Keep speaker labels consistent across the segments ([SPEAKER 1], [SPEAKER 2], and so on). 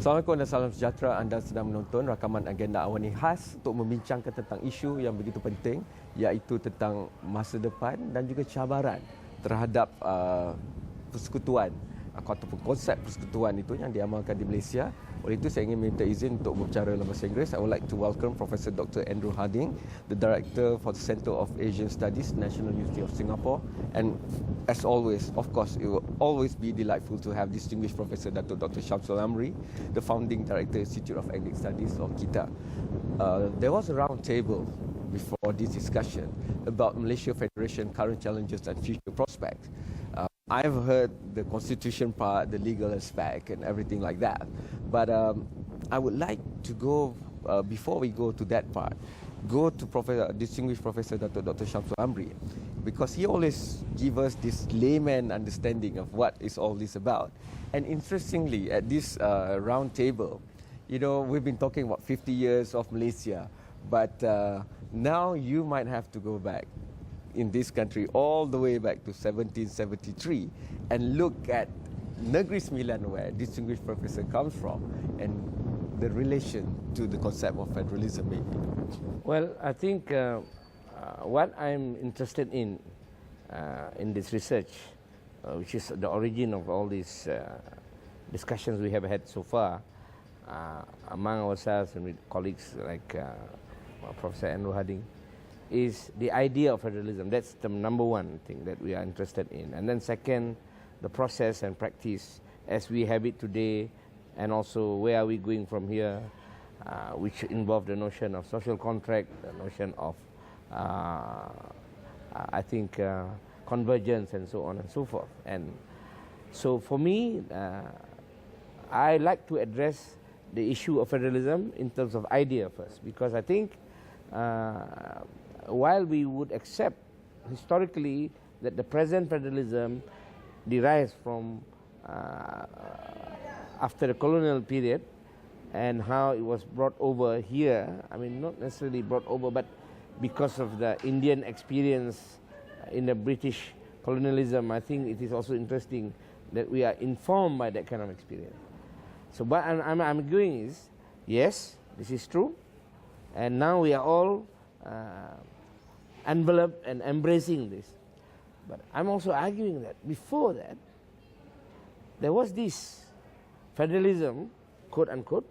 [SPEAKER 1] Assalamualaikum dan salam sejahtera. Anda sedang menonton rakaman agenda Awani khas untuk membincangkan tentang isu yang begitu penting, iaitu tentang masa depan dan juga cabaran terhadap persekutuan ataupun konsep persekutuan itu yang diamalkan di Malaysia. Oleh itu saya ingin minta izin untuk berbicara dalam bahasa Inggeris. I would like to welcome Professor Dr. Andrew Harding, the Director for the Centre of Asian Studies, National University of Singapore. And as always, of course, it will always be delightful to have distinguished Professor Dr. Shamsul Amri, the Founding Director, Institute of Ethnic Studies of kita. There was a round table before this discussion about Malaysia Federation current challenges and future prospects. I've heard the constitution part, the legal aspect and everything like that. But I would like to go, before we go to that part, go to distinguished Professor Dr. Shamsul Amri, because he always gives us this layman understanding of what is all this about. And interestingly, at this round table, you know, we've been talking about 50 years of Malaysia, but now you might have to go back in this country all the way back to 1773 and look at Negeri Sembilan, where distinguished professor comes from, and the relation to the concept of federalism maybe.
[SPEAKER 2] Well, I think what I'm interested in this research, which is the origin of all these discussions we have had so far among ourselves and with colleagues like Professor Andrew Harding, is the idea of federalism. That's the number one thing that we are interested in. And then second, the process and practice as we have it today, and also where are we going from here, which involve the notion of social contract, the notion of, I think, convergence and so on and so forth. And so for me, I like to address the issue of federalism in terms of idea first, because I think while we would accept historically that the present federalism derives from after the colonial period and how it was brought over here, I mean not necessarily brought over, but because of the Indian experience in the British colonialism, I think it is also interesting that we are informed by that kind of experience. So what I'm arguing is, yes, this is true, and now we are all enveloped and embracing this. But I'm also arguing that before that, there was this federalism, quote unquote,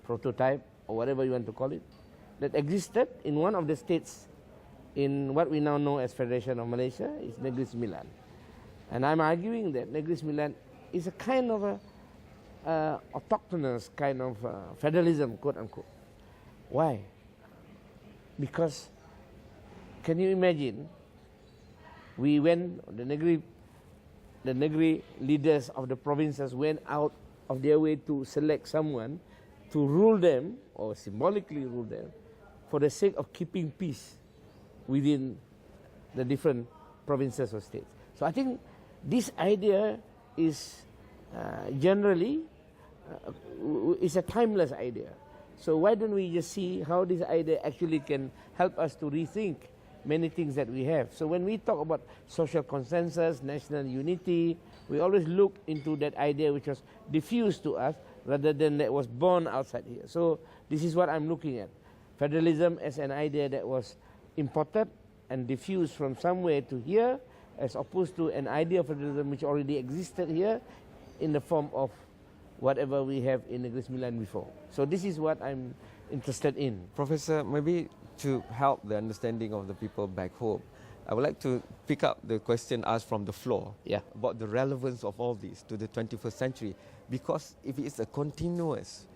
[SPEAKER 2] prototype or whatever you want to call it, that existed in one of the states in what we now know as Federation of Malaysia, is Negeri Sembilan. And I'm arguing that Negeri Sembilan is a kind of a autochthonous kind of federalism, quote unquote. Why? Because can you imagine, we went, the Negeri leaders of the provinces went out of their way to select someone to rule them, or symbolically rule them, for the sake of keeping peace within the different provinces or states. So I think this idea is generally is a timeless idea. So why don't we just see how this idea actually can help us to rethink many things that we have. So when we talk about social consensus, national unity, we always look into that idea which was diffused to us rather than that was born outside here. So this is what I'm looking at. Federalism as an idea that was imported and diffused from somewhere to here, as opposed to an idea of federalism which already existed here in the form of whatever we have in Negeri Sembilan before. So this is what I'm interested in.
[SPEAKER 1] Professor, maybe to help the understanding of the people back home, I would like to pick up the question asked from the floor about the relevance of all this to the 21st century, because if it's a continuous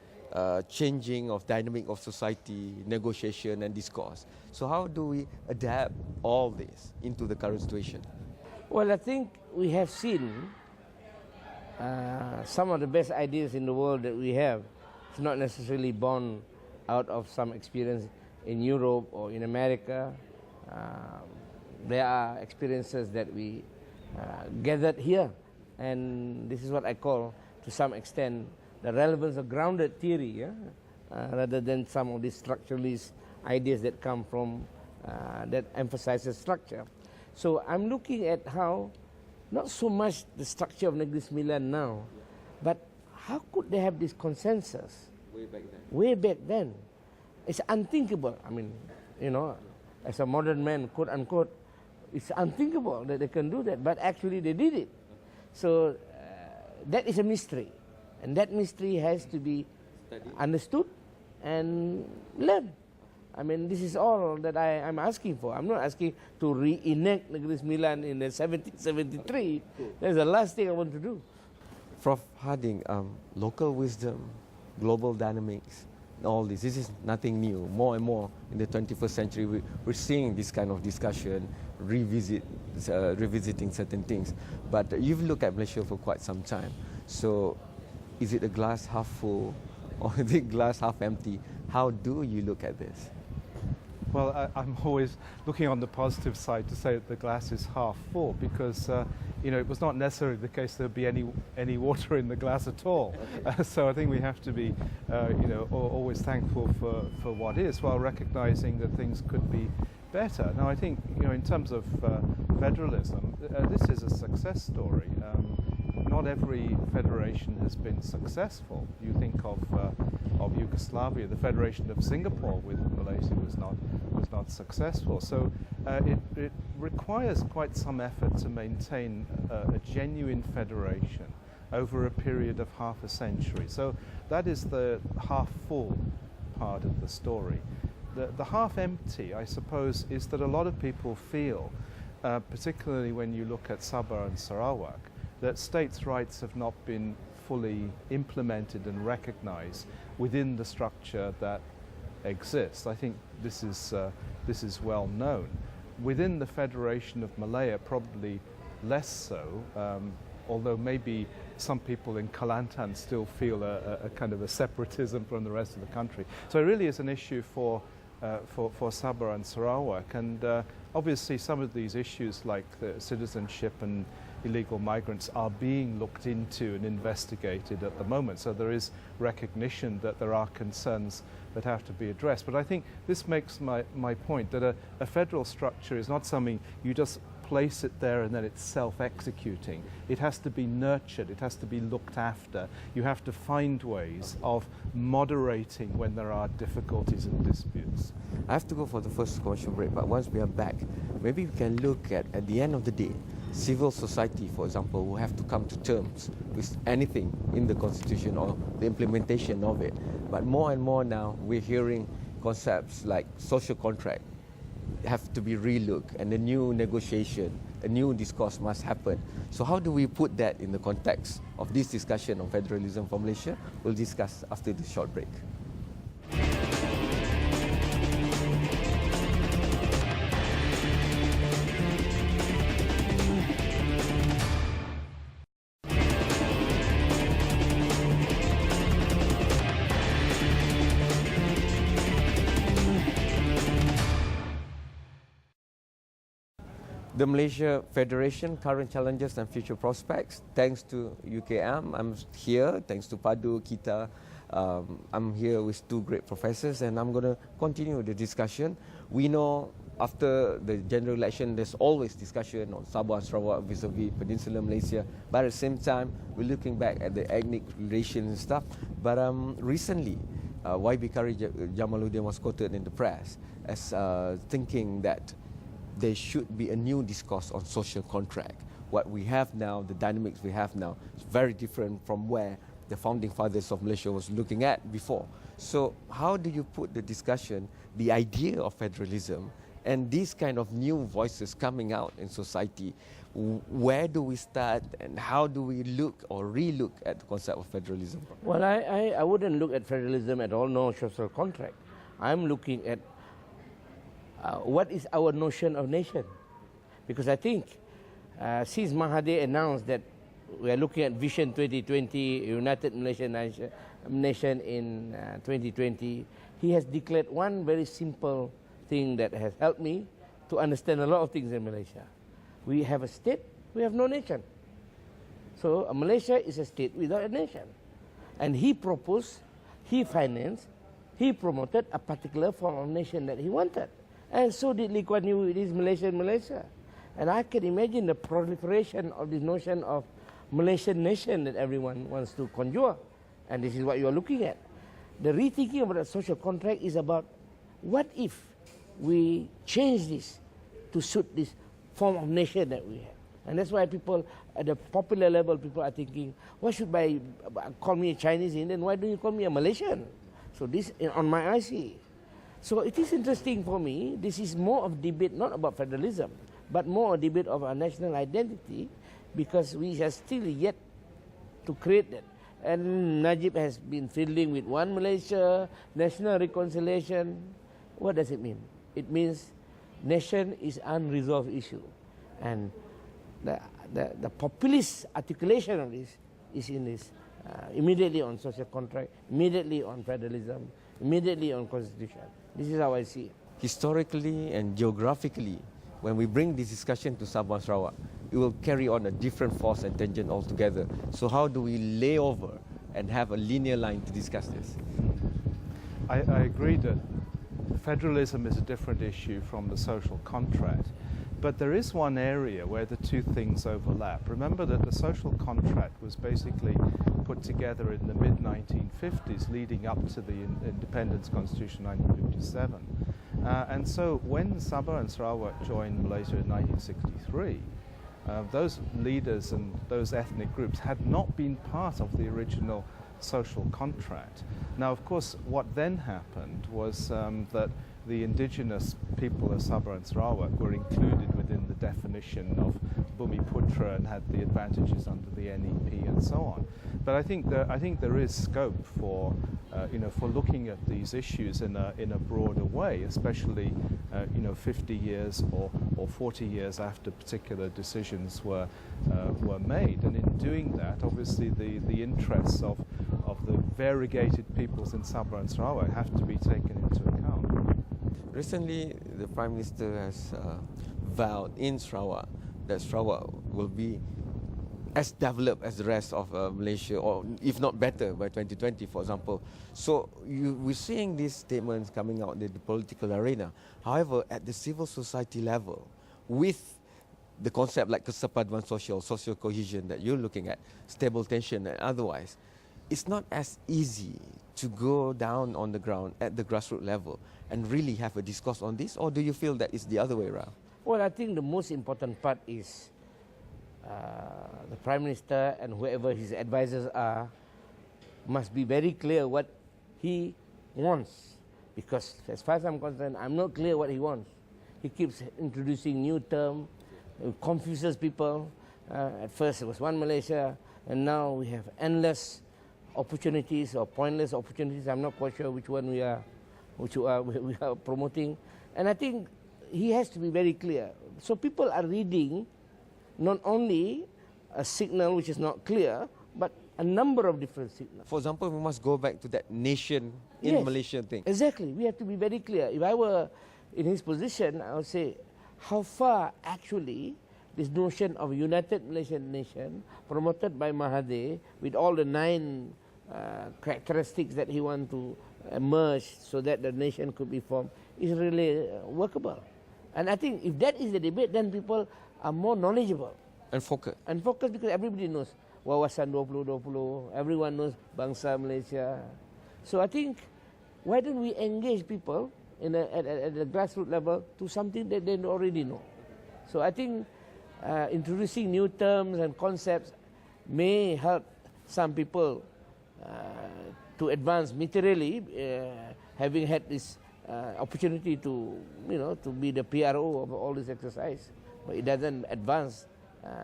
[SPEAKER 1] changing of dynamic of society, negotiation and discourse, so how do we adapt all this into the current situation?
[SPEAKER 2] Well, I think we have seen some of the best ideas in the world that we have. It's not necessarily born out of some experience in Europe or in America. There are experiences that we gathered here, and this is what I call, to some extent, the relevance of grounded theory, rather than some of these structuralist ideas that come from that emphasizes structure. So I'm looking at how, not so much the structure of Negeri Sembilan now, but how could they have this consensus
[SPEAKER 1] Way back then.
[SPEAKER 2] way back then? It's unthinkable. I mean, you know, as a modern man, quote unquote, it's unthinkable that they can do that, but actually they did it. So that is a mystery, and that mystery has to be understood and learned. I mean, this is all that I'm asking for. I'm not asking to reenact Negeri Sembilan in 1773. That's the last thing I want to do.
[SPEAKER 1] Prof. Harding, local wisdom, global dynamics, all this is nothing new. More and more in the 21st century, we're seeing this kind of discussion, revisiting certain things. But you've looked at Malaysia for quite some time. So is it a glass half full or is it glass half empty? How do you look at this?
[SPEAKER 3] Well, I'm always looking on the positive side to say that the glass is half full, because you know, it was not necessarily the case there'd be any water in the glass at all. So I think we have to be you know, always thankful for what is, while recognizing that things could be better. Now I think, you know, in terms of federalism, this is a success story. Not every federation has been successful. You think of Yugoslavia, the Federation of Singapore with Malaysia was not successful. So it requires quite some effort to maintain a genuine federation over a period of half a century. So that is the half full part of the story. The half empty, I suppose, is that a lot of people feel, particularly when you look at Sabah and Sarawak, that states' rights have not been fully implemented and recognized within the structure that exists. I think this is well known. Within the Federation of Malaya, probably less so, although maybe some people in Kelantan still feel a kind of a separatism from the rest of the country. So it really is an issue for Sabah and Sarawak, and obviously some of these issues like the citizenship and illegal migrants are being looked into and investigated at the moment. So there is recognition that there are concerns that have to be addressed. But I think this makes my point that a federal structure is not something you just place it there and then it's self-executing. It has to be nurtured, it has to be looked after. You have to find ways of moderating when there are difficulties and disputes.
[SPEAKER 1] I have to go for the first commercial break, but once we are back, maybe we can look at the end of the day, civil society, for example, will have to come to terms with anything in the constitution or the implementation of it. But more and more now, we're hearing concepts like social contract have to be relooked, and a new negotiation, a new discourse must happen. So how do we put that in the context of this discussion on federalism for Malaysia? We'll discuss after this short break. The Malaysia Federation, current challenges and future prospects. Thanks to UKM, I'm here. Thanks to Padu, Kita, I'm here with two great professors, and I'm going to continue the discussion. We know after the general election, there's always discussion on Sabah and Sarawak vis-a-vis Peninsular Malaysia. But at the same time, we're looking back at the ethnic relations and stuff. But recently, YB Kari Jamaluddin was quoted in the press as thinking that there should be a new discourse on social contract. What we have now, the dynamics we have now, is very different from where the founding fathers of Malaysia was looking at before. So how do you put the discussion, the idea of federalism, and these kind of new voices coming out in society? Where do we start, and how do we look or relook at the concept of federalism?
[SPEAKER 2] Well, I wouldn't look at federalism at all, no social contract. I'm looking at what is our notion of nation? Because I think since Mahathir announced that we are looking at Vision 2020, United Malaysian Nation in 2020, he has declared one very simple thing that has helped me to understand a lot of things in Malaysia. We have a state, we have no nation. So Malaysia is a state without a nation. And he proposed, he financed, he promoted a particular form of nation that he wanted. And so did Lee Kuan Yew with his Malaysia. And I can imagine the proliferation of this notion of Malaysian nation that everyone wants to conjure. and this is what you are looking at. The rethinking about the social contract is about what if we change this to suit this form of nation that we have. And that's why people, at the popular level, people are thinking, why should I call me a Chinese Indian? Why don't you call me a Malaysian? So this on my IC. So it is interesting for me. This is more of debate, not about federalism, but more a debate of our national identity, because we are still yet to create that. And Najib has been fiddling with one Malaysia, national reconciliation. What does it mean? It means nation is unresolved issue. And the populist articulation of this is in this, immediately on social contract, immediately on federalism, immediately on constitution. This is how I see it.
[SPEAKER 1] Historically and geographically, when we bring this discussion to Sabah and Sarawak, it will carry on a different force and tangent altogether. So how do we lay over and have a linear line to discuss this?
[SPEAKER 3] I agree that federalism is a different issue from the social contract. But there is one area where the two things overlap. Remember that the social contract was basically put together in the mid-1950s, leading up to the Independence Constitution 1957. And so when Sabah and Sarawak joined Malaysia in 1963, those leaders and those ethnic groups had not been part of the original social contract. Now, of course, what then happened was that the indigenous people of Sabah and Sarawak were included within the definition of Bumiputra and had the advantages under the NEP and so on. But I think there is scope for for looking at these issues in a broader way, especially 50 years or 40 years after particular decisions were made. And in doing that, obviously the interests of the variegated peoples in Sabah and Sarawak have to be taken into account.
[SPEAKER 1] Recently, the Prime Minister has vowed in Sarawak that Sarawak will be as developed as the rest of Malaysia, or if not better, by 2020, for example. So we're seeing these statements coming out in the political arena. However, at the civil society level, with the concept like kesepaduan social cohesion that you're looking at, stable tension and otherwise, it's not as easy to go down on the ground at the grassroots level and really have a discourse on this, or do you feel that it's the other way around?
[SPEAKER 2] Well, I think the most important part is the Prime Minister and whoever his advisors are must be very clear what he wants. Because as far as I'm concerned, I'm not clear what he wants. He keeps introducing new terms, confuses people. At first it was one Malaysia, and now we have endless opportunities or pointless opportunities. I'm not quite sure which one we are promoting. And I think he has to be very clear. So people are reading not only a signal which is not clear, but a number of different signals.
[SPEAKER 1] For example, we must go back to that nation in
[SPEAKER 2] Yes,
[SPEAKER 1] Malaysia thing.
[SPEAKER 2] Exactly. We have to be very clear. If I were in his position, I would say, how far actually this notion of united Malaysian nation, promoted by Mahathir, with all the 9 characteristics that he wants to merge so that the nation could be formed, is really workable. And I think if that is the debate, then people are more knowledgeable.
[SPEAKER 1] And focus.
[SPEAKER 2] And focus, because everybody knows Wawasan 2020, everyone knows Bangsa Malaysia. So I think, why don't we engage people at the grassroots level to something that they already know? So I think introducing new terms and concepts may help some people to advance materially, having had this opportunity to be the PRO of all this exercise, but it doesn't advance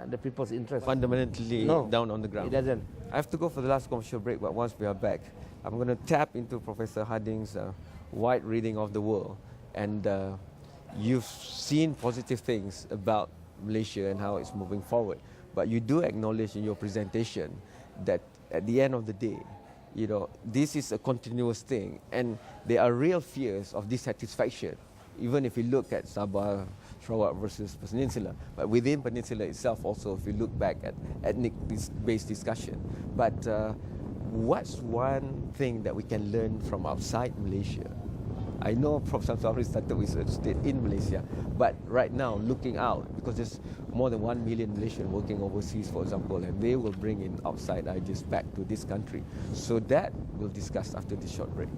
[SPEAKER 2] the people's interest.
[SPEAKER 1] Fundamentally down on the ground.
[SPEAKER 2] It doesn't.
[SPEAKER 1] I have to go for the last commercial break, but once we are back, I'm going to tap into Professor Harding's wide reading of the world. And you've seen positive things about Malaysia and how it's moving forward. But you do acknowledge in your presentation that at the end of the day, this is a continuous thing, and there are real fears of dissatisfaction, even if you look at Sabah, Sarawak versus Peninsula. But within Peninsula itself also, if you look back at ethnic-based discussion. But what's one thing that we can learn from outside Malaysia? I know Prof. Samsuri started with a state in Malaysia, but right now looking out, because there's more than 1 million Malaysians working overseas, for example, and they will bring in outside ideas back to this country. So that we'll discuss after this short break.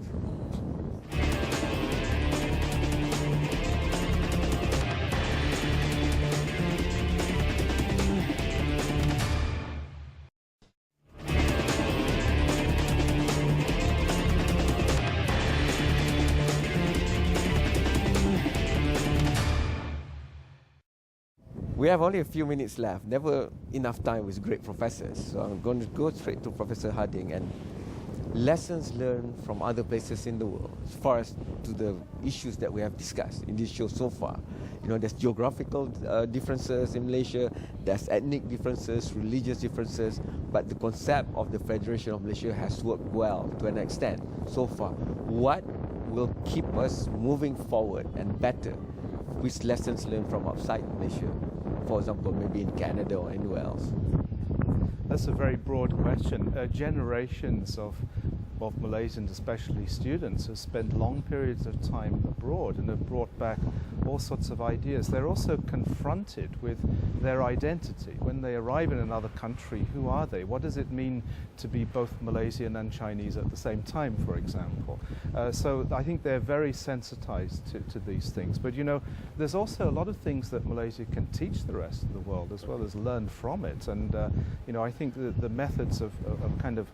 [SPEAKER 1] We have only a few minutes left, never enough time with great professors. So I'm going to go straight to Professor Harding and lessons learned from other places in the world as far as to the issues that we have discussed in this show so far. You know, there's geographical differences in Malaysia, there's ethnic differences, religious differences, but the concept of the Federation of Malaysia has worked well to an extent so far. What will keep us moving forward and better with lessons learned from outside Malaysia? For example, maybe in Canada or anywhere else?
[SPEAKER 3] That's a very broad question. Generations of Malaysians, especially students, have spent long periods of time abroad and have brought back all sorts of ideas. They're also confronted with their identity. When they arrive in another country, who are they? What does it mean to be both Malaysian and Chinese at the same time, for example? So I think they're very sensitized to these things. But you know, there's also a lot of things that Malaysia can teach the rest of the world as well as learn from it. And you know, I think that the methods of kind of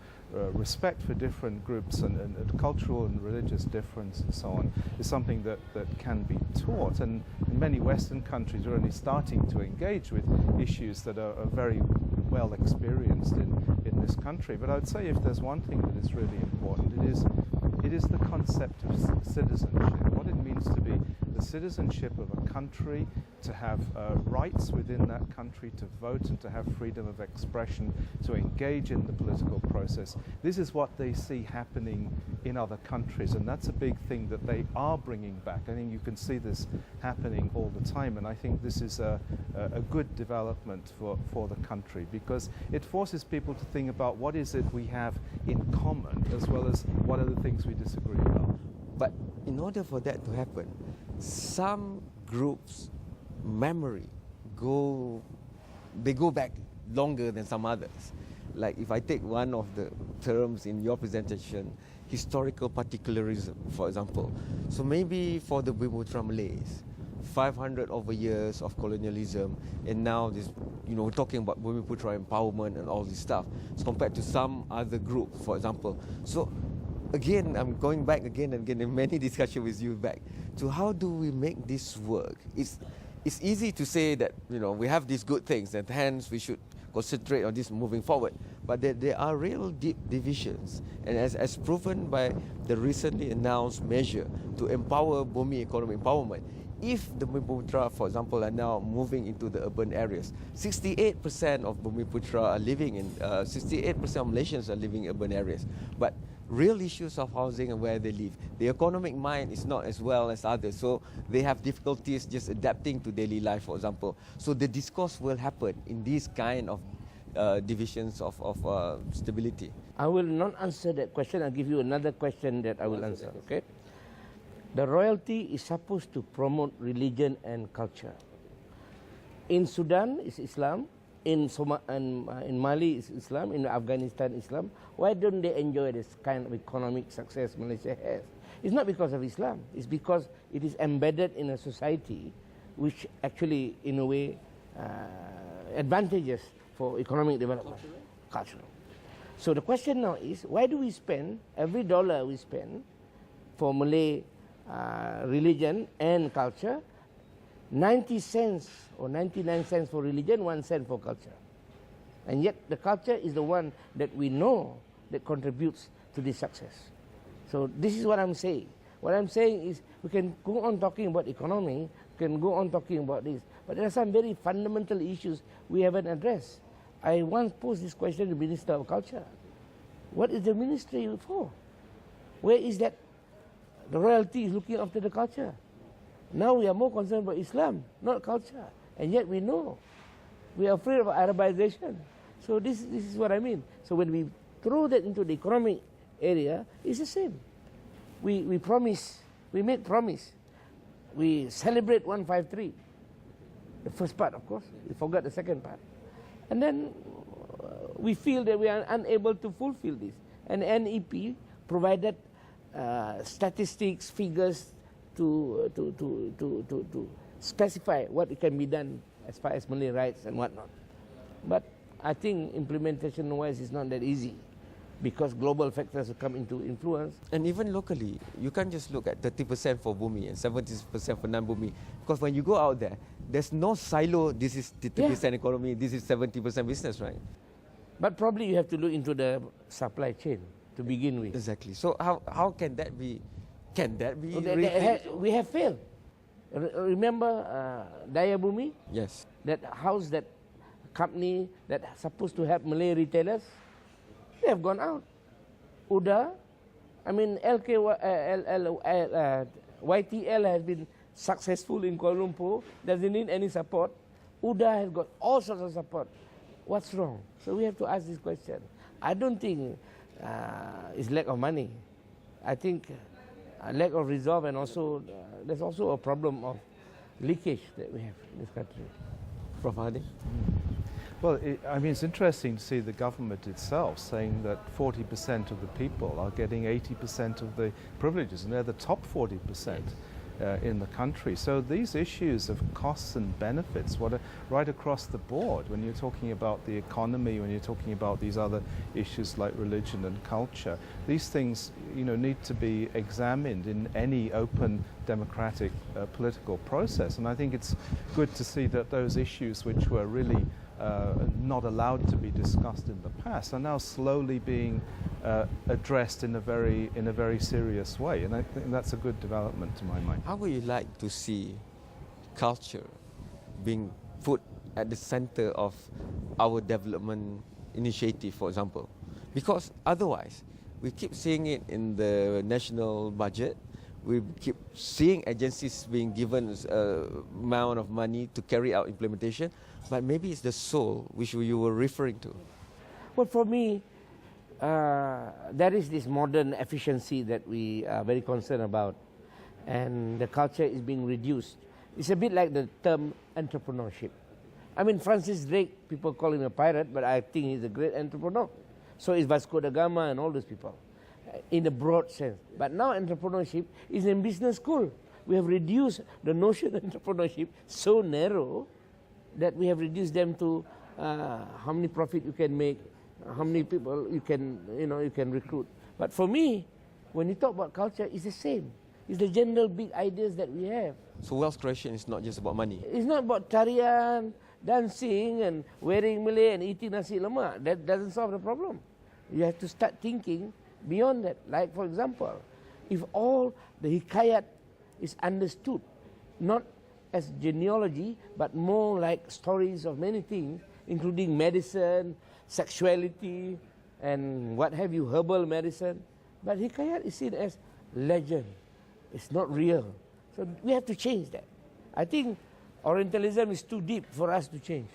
[SPEAKER 3] respect for different groups and cultural and religious difference and so on is something that can be taught. And in many Western countries are only starting to engage with issues that are very well experienced in this country. But I would say if there's one thing that is really important, it is the concept of citizenship, what it means to be the citizenship of a country, to have rights within that country, to vote and to have freedom of expression, to engage in the political process. This is what they see happening in other countries, and that's a big thing that they are bringing back. I think you can see this happening all the time, and I think this is a good development for the country, because it forces people to think about what is it we have in common as well as what are the things we disagree about.
[SPEAKER 1] But in order for that to happen, some groups' memory go back longer than some others. Like if I take one of the terms in your presentation, historical particularism, for example. So maybe for the Bumiputra Malays, 500 over years of colonialism, and now this, you know, we're talking about Bumiputra empowerment and all this stuff, as compared to some other group, for example. So again, I'm going back again and again in many discussions with you back to how do we make this work? It's easy to say that, you know, we have these good things and hence we should concentrate on this moving forward. But there are real deep divisions, and as proven by the recently announced measure to empower Bumi economic empowerment, if the Bumiputra, for example, are now moving into the urban areas, 68% of Bumiputra are living in, 68% of Malaysians are living in urban areas. But real issues of housing and where they live, the economic mind is not as well as others, so they have difficulties just adapting to daily life, for example. So the discourse will happen in these kind of divisions of stability.
[SPEAKER 2] I will not answer that question. I'll give you another question that I will answer. Okay. The royalty is supposed to promote religion and culture. In Sudan, it's Islam. In Mali, it's Islam. In Afghanistan, Islam. Why don't they enjoy this kind of economic success Malaysia has? It's not because of Islam. It's because it is embedded in a society which actually, in a way, advantages for economic development. Cultural. So the question now is, why do we spend, every dollar we spend for Malay religion and culture, 90 cents or 99 cents for religion, 1 cent for culture. And yet the culture is the one that we know that contributes to this success. So this is what I'm saying. What I'm saying is we can go on talking about economy, can go on talking about this, but there are some very fundamental issues we haven't addressed. I once posed this question to the Minister of Culture. What is the ministry for? Where is that? The royalty is looking after the culture. Now we are more concerned about Islam, not culture. And yet we know. We are afraid of Arabization. So this is what I mean. So when we throw that into the economic area, it's the same. We promise We made promise. We celebrate 153. The first part, of course. We forgot the second part. And then we feel that we are unable to fulfill this. And NEP provided statistics, figures to specify what can be done as far as Malay rights and whatnot. But I think implementation-wise is not that easy, because global factors will come into influence.
[SPEAKER 1] And even locally, you can't just look at 30% for Bumi and 70% for non-Bumi. Because when you go out there, there's no silo, this is 30% economy, this is 70% business, right?
[SPEAKER 2] But probably you have to look into the supply chain to begin with.
[SPEAKER 1] Exactly. So how can that be? Can that be?
[SPEAKER 2] We have failed. Remember Daya Bumi?
[SPEAKER 1] Yes.
[SPEAKER 2] That house, that company that supposed to help Malay retailers, they have gone out. UDA, I mean YTL has been successful in Kuala Lumpur, doesn't need any support. UDA has got all sorts of support. What's wrong? So we have to ask this question. I don't think it's lack of money. I think lack of resolve, and also there's also a problem of leakage that we have in this country.
[SPEAKER 1] Prof. Hadi?
[SPEAKER 3] Well, I mean, it's interesting to see the government itself saying that 40% of the people are getting 80% of the privileges, and they're the top 40% in the country. So these issues of costs and benefits, what are right across the board, when you're talking about the economy, when you're talking about these other issues like religion and culture, these things, you know, need to be examined in any open democratic political process. And I think it's good to see that those issues which were really not allowed to be discussed in the past are now slowly being addressed in a very serious way, and I think that's a good development to my mind.
[SPEAKER 1] How would you like to see culture being put at the center of our development initiative, for example? Because otherwise, we keep seeing it in the national budget. We keep seeing agencies being given amount of money to carry out implementation, but maybe it's the soul which you were referring to.
[SPEAKER 2] Well, for me, there is this modern efficiency that we are very concerned about, and the culture is being reduced. It's a bit like the term entrepreneurship. I mean, Francis Drake, people call him a pirate, but I think he's a great entrepreneur. So is Vasco da Gama and all those people, in a broad sense. But now entrepreneurship is in business school. We have reduced the notion of entrepreneurship so narrow that we have reduced them to how many profit you can make, how many people you can recruit. But for me, when you talk about culture, it's the same. It's the general big ideas that we have.
[SPEAKER 1] So wealth creation is not just about money.
[SPEAKER 2] It's not about tarian, dancing and wearing Malay and eating nasi lemak. That doesn't solve the problem. You have to start thinking beyond that. Like, for example, if all the hikayat is understood, not as genealogy, but more like stories of many things, including medicine, sexuality, and what have you, herbal medicine. But hikayat is seen as legend. It's not real. So we have to change that. I think Orientalism is too deep for us to change.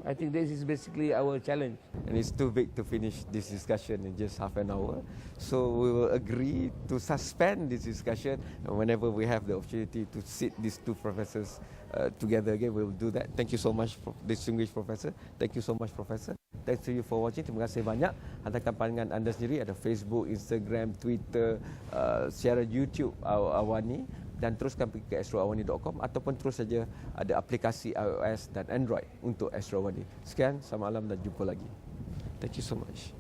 [SPEAKER 2] I think this is basically our challenge.
[SPEAKER 1] And it's too big to finish this discussion in just half an hour. So we will agree to suspend this discussion, and whenever we have the opportunity to sit these two professors together again, we will do that. Thank you so much, distinguished professor. Thank you so much, professor. Thanks to you for watching. Terima kasih banyak. Hantarkan pandangan anda sendiri, ada Facebook, Instagram, Twitter, siaran YouTube Awani, dan teruskan pergi ke astroawani.com ataupun terus saja ada aplikasi iOS dan Android untuk Astro Awani. Sekian, selamat malam dan jumpa lagi. Thank you so much.